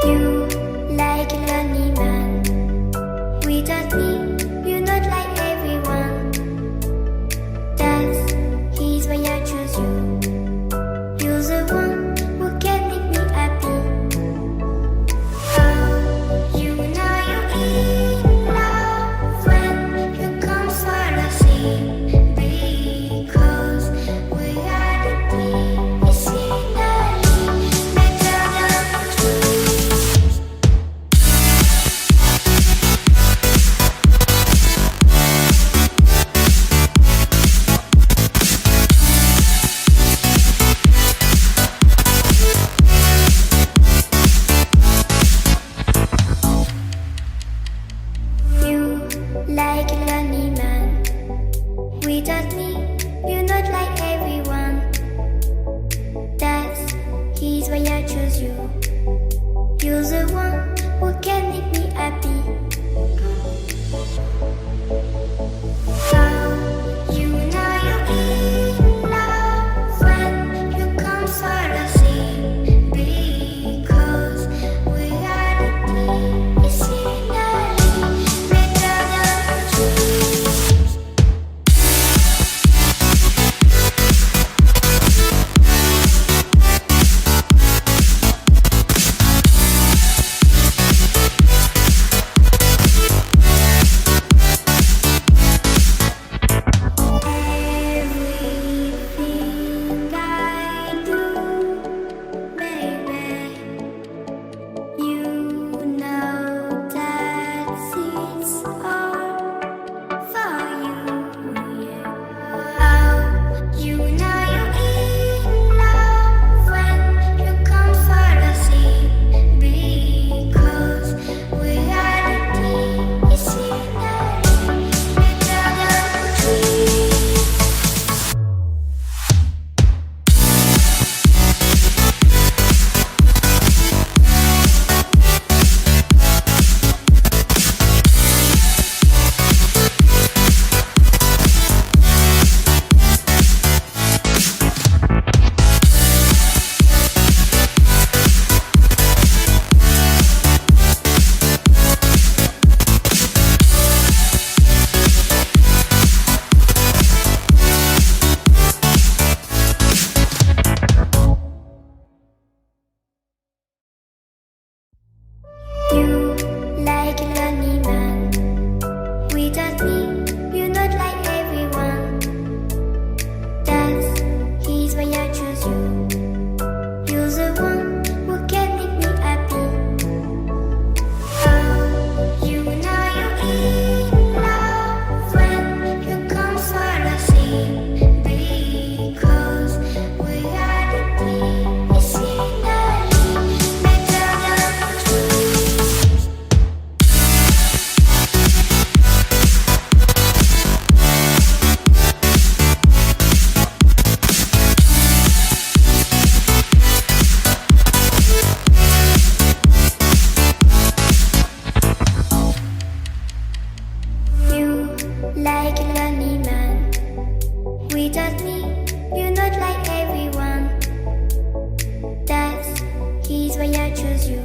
You like a lonely man. Without me, you're not like everyone. That's he's why I choose you. You're the one who can make me happy. Oh, you know you're in love when you come for the sea. Because reality is finally better than dreams. You like a lonely man. Without me, you're not like everyone. That's he's why I choose you. You're the one who can make me happy. Oh, you know you're in love when you come for the sea. Because reality is finally better than dreams. Everything I do, baby, you know that it's all for you, yeah. Oh, you know you're in love when you come for the sea. Because reality is finally better than dreams. You like a lonely man. Without me, you're not like everyone. That's he's why I choose you. You're the one who can make me happy. Oh, you know you're in love when you come for the sea. Because reality is finally better than dreams. You like a lonely man. Without me, you're not like everyone. That's he's why I choose you.